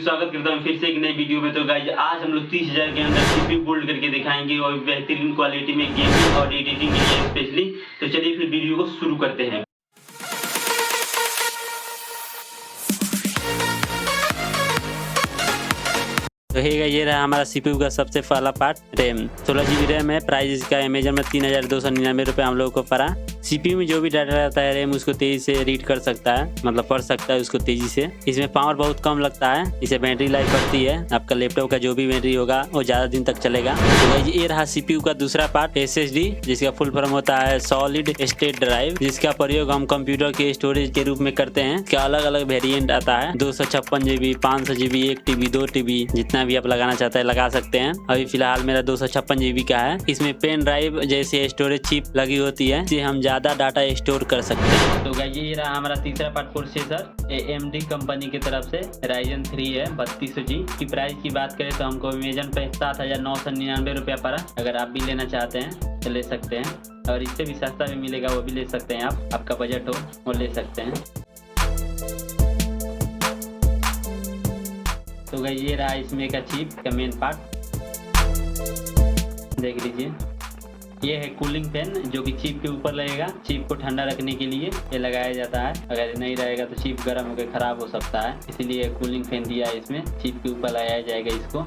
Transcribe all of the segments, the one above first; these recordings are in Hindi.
स्वागत करता हूँ फिर से एक नई वीडियो में। तो गाइज आज हम लोग 30,000 के अंदर सीपीयू बोल्ड करके दिखाएंगे और बेहतरीन क्वालिटी में गेमिंग और एडिटिंग के लिए स्पेशली। तो चलिए फिर वीडियो को शुरू करते हैं। तो ये रहा हमारा सीपीयू का सबसे पहला पार्ट, रैम। 16 GB रैम है। प्राइस इसका अमेजन में 3,299 रुपये हम लोगों को पड़ा। सीपीयू में जो भी डाटा रहता है रैम उसको तेजी से रीड कर सकता है, मतलब पढ़ सकता है उसको तेजी से। इसमें पावर बहुत कम लगता है, इसे बैटरी लाइफ बढ़ती है। आपका लैपटॉप का जो भी बैटरी होगा वो ज़्यादा दिन तक चलेगा। तो ये रहा सीपीयू का दूसरा पार्ट, SSD, जिसका फुल फॉर्म होता है सॉलिड स्टेट ड्राइव, जिसका प्रयोग हम कंप्यूटर के स्टोरेज के रूप में करते हैं। इसका अलग अलग वेरिएंट आता है, 256 GB, 500 GB, 1 TB, 2 TB, जितना भी आप लगाना चाहते हैं लगा सकते हैं। अभी फिलहाल मेरा 256 GB का है। इसमें पेन ड्राइव जैसे स्टोरेज चिप लगी होती है, जिससे हम ज्यादा डाटा स्टोर कर सकते हैं। तो गाइस ये रहा हमारा तीसरा पार्ट, प्रोसेसर AMD कंपनी की तरफ से Ryzen 3 है 3200G की। प्राइस की बात करें तो हमको अमेजन पे 7,999 रुपया पड़ा। अगर आप भी लेना चाहते हैं तो ले सकते हैं, और इससे भी सस्ता भी मिलेगा, वो भी ले सकते हैं। आपका बजट हो वो ले सकते हैं। तो गाइस ये रहा इसमें का चिप का मेन पार्ट, देख लीजिए। ये है कूलिंग फैन, जो कि चिप के ऊपर लगेगा। चिप को ठंडा रखने के लिए ये लगाया जाता है। अगर नहीं रहेगा तो चिप गर्म होकर खराब हो सकता है, इसीलिए कूलिंग फैन दिया है। इसमें चिप के ऊपर लगाया जाएगा इसको।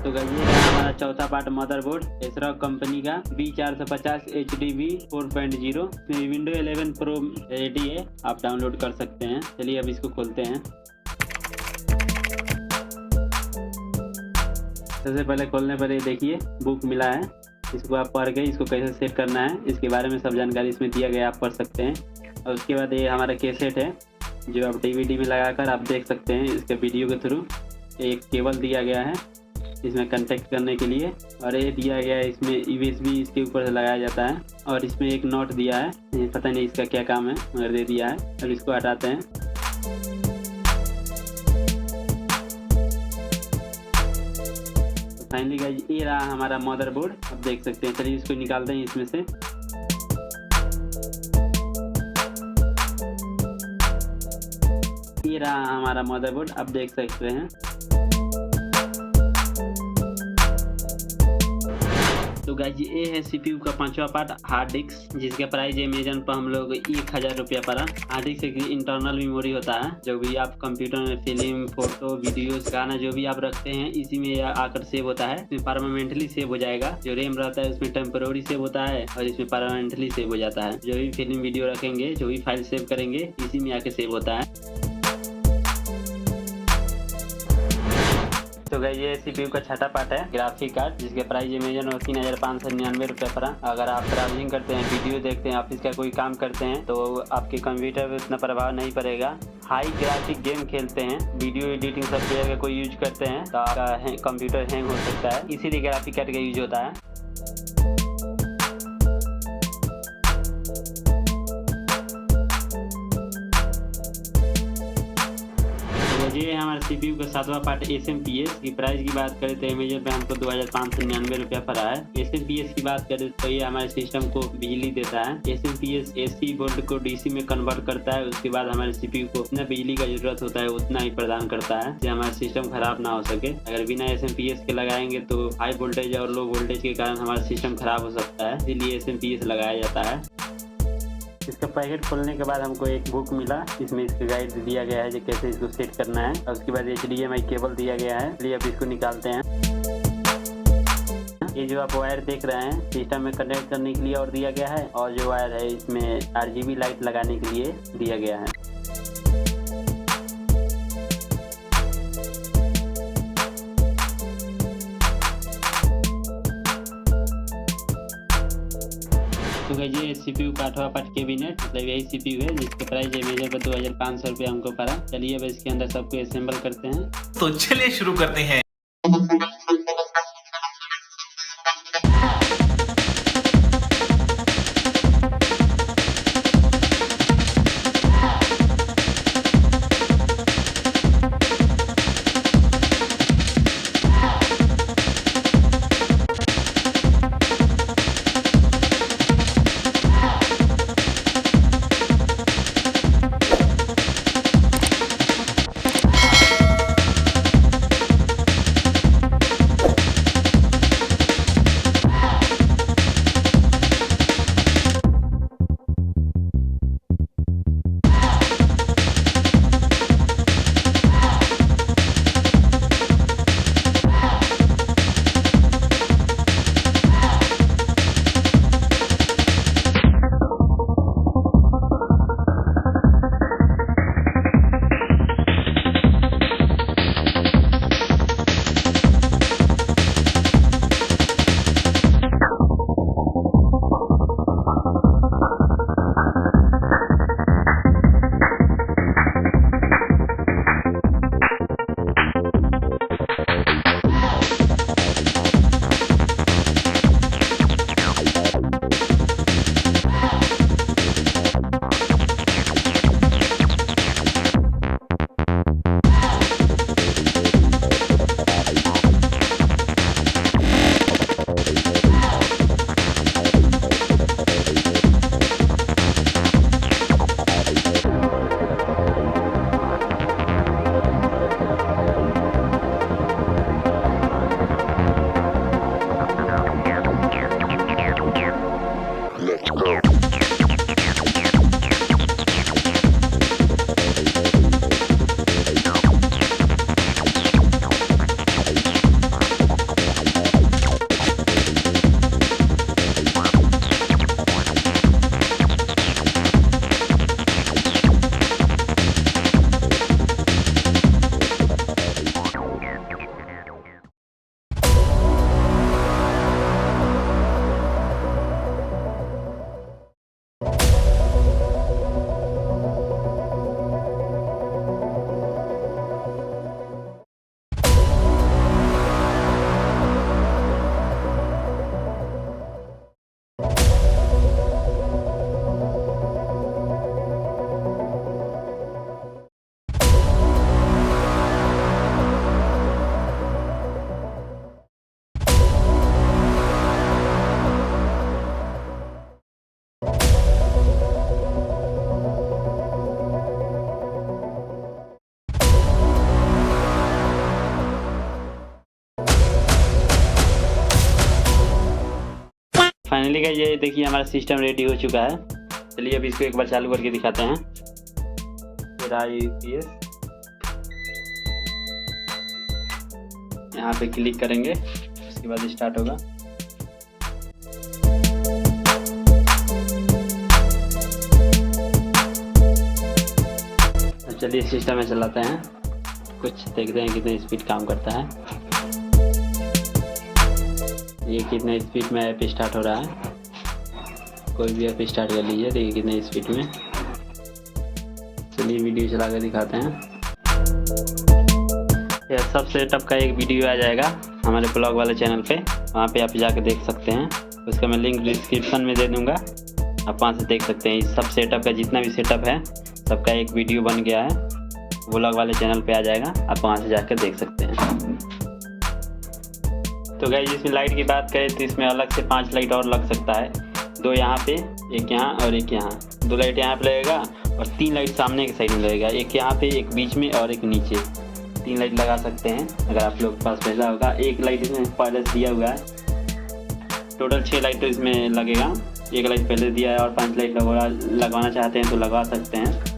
तो ये रहा हमारा चौथा पार्ट, मदरबोर्ड, एसरॉक कंपनी का B450 HDB 4.0। इसमें विंडो 11 प्रो रेडी है, आप डाउनलोड कर सकते हैं। चलिए अब इसको खोलते हैं। सबसे पहले खोलने पर ये देखिए बुक मिला है, इसको आप पढ़ के इसको कैसे सेट करना है इसके बारे में सब जानकारी इसमें दिया गया, आप पढ़ सकते हैं। और उसके बाद ये हमारा कैसेट है, जो आप DVD में लगाकर आप देख सकते हैं इसके वीडियो के थ्रू। एक केबल दिया गया है इसमें कनेक्ट करने के लिए, और ये दिया गया है इसमें USB इसके ऊपर से लगाया जाता है। और इसमें एक नोट दिया है, पता नहीं इसका क्या काम है मगर दे दिया है। अब इसको हटाते हैं। फाइनली गाइस ये रहा हमारा मदरबोर्ड, अब देख सकते हैं। चलिए इसको निकालते हैं इसमें से। ये रहा हमारा मदरबोर्ड, अब देख सकते हैं। तो गाइस ये है सीपीयू का पांचवा पार्ट, हार्ड डिस्क, जिसका प्राइस अमेजन पर हम लोग 1,000 रुपया पड़ा। हार्ड डिस्क एक इंटरनल मेमोरी होता है, जो भी आप कंप्यूटर में फिल्म, फोटो, वीडियोस, गाना जो भी आप रखते हैं इसी में आकर सेव होता है। इसमें परमानेंटली सेव हो जाएगा। जो रैम रहता है उसमें टेम्पोररी सेव होता है, और इसमें परमानेंटली सेव हो जाता है। जो भी फिल्म वीडियो रखेंगे, जो भी फाइल सेव करेंगे, इसी में आके सेव होता है। तो गाइस ये सीपीयू का छठा पार्ट है, ग्राफिक कार्ड, जिसके प्राइस अमेजन में 3,599 रुपये पड़ा। अगर आप ब्राउजिंग करते हैं, वीडियो देखते हैं, ऑफिस का कोई काम करते हैं, तो आपके कंप्यूटर पर उतना प्रभाव नहीं पड़ेगा। हाई ग्राफिक गेम खेलते हैं, वीडियो एडिटिंग सॉफ्टवेयर का कोई यूज करते हैं, तो आपका कंप्यूटर हैंग हो सकता है, इसीलिए ग्राफिक कार्ड का यूज होता है। ये हमारे सीपीयू का सातवां पार्ट, SMPS की। प्राइस की बात करें तो अमेजन पे हमको 2,599 रुपया पड़ा है। SMPS की बात करें तो ये हमारे सिस्टम को बिजली देता है। SMPS AC वोल्ट को DC में कन्वर्ट करता है। उसके बाद हमारे सीपीयू को उतना बिजली का जरूरत होता है उतना ही प्रदान करता है, जिससे हमारा सिस्टम खराब ना हो सके। अगर बिना SMPS के लगाएंगे तो हाई वोल्टेज और लो वोल्टेज के कारण हमारा सिस्टम खराब हो सकता है, इसलिए SMPS लगाया जाता है। इसका पैकेट खोलने के बाद हमको एक बुक मिला, इसमें इसका गाइड दिया गया है जो कैसे इसको सेट करना है। और उसके बाद HDMI केबल दिया गया है, इसलिए अब इसको निकालते हैं। ये जो आप वायर देख रहे हैं सिस्टम में कनेक्ट करने के लिए और दिया गया है, और जो वायर है इसमें RGB लाइट लगाने के लिए दिया गया है। तो गाइस ये सीपीयू का 8वां पार्ट, कैबिनेट, मतलब यही सीपीयू है जिसके प्राइस अमेजन पर 2,500 रुपया हमको पड़ा। चलिए अब इसके अंदर सबको असेंबल करते हैं। तो चलिए शुरू करते हैं। फाइनली गाइस ये देखिए हमारा सिस्टम रेडी हो चुका है। चलिए अब इसको एक बार चालू करके दिखाते हैं। UPS यहाँ पे क्लिक करेंगे, उसके बाद स्टार्ट होगा। चलिए सिस्टम में चलाते हैं, कुछ देखते हैं कितने स्पीड काम करता है। ये कितने स्पीड में ऐप स्टार्ट हो रहा है। कोई भी ऐप स्टार्ट कर लीजिए, देखिए कितने स्पीड में। चलिए वीडियो चला कर दिखाते हैं। यह सब सेटअप का एक वीडियो आ जाएगा हमारे ब्लॉग वाले चैनल पे, वहाँ पे आप जाकर देख सकते हैं। उसका मैं लिंक डिस्क्रिप्शन में दे दूँगा, आप वहाँ से देख सकते हैं। इस सब सेटअप का जितना भी सेटअप है सबका एक वीडियो बन गया है, ब्लॉग वाले चैनल पे आ जाएगा, आप वहाँ से जाकर देख सकते हैं। तो गाइस इसमें लाइट की बात करें तो इसमें अलग से 5 लाइट और लग सकता है। 2 यहाँ पे, एक यहाँ और एक यहाँ। 2 लाइट यहाँ पे लगेगा और 3 लाइट सामने की साइड में लगेगा, एक यहाँ पे, एक बीच में और एक नीचे। 3 लाइट लगा सकते हैं अगर आप लोग के पास पहला होगा। 1 लाइट इसमें पहले से दिया हुआ है, टोटल 6 लाइट तो इसमें लगेगा। 1 लाइट पहले दिया है और 5 लाइट लगवाना चाहते हैं तो लगवा सकते हैं।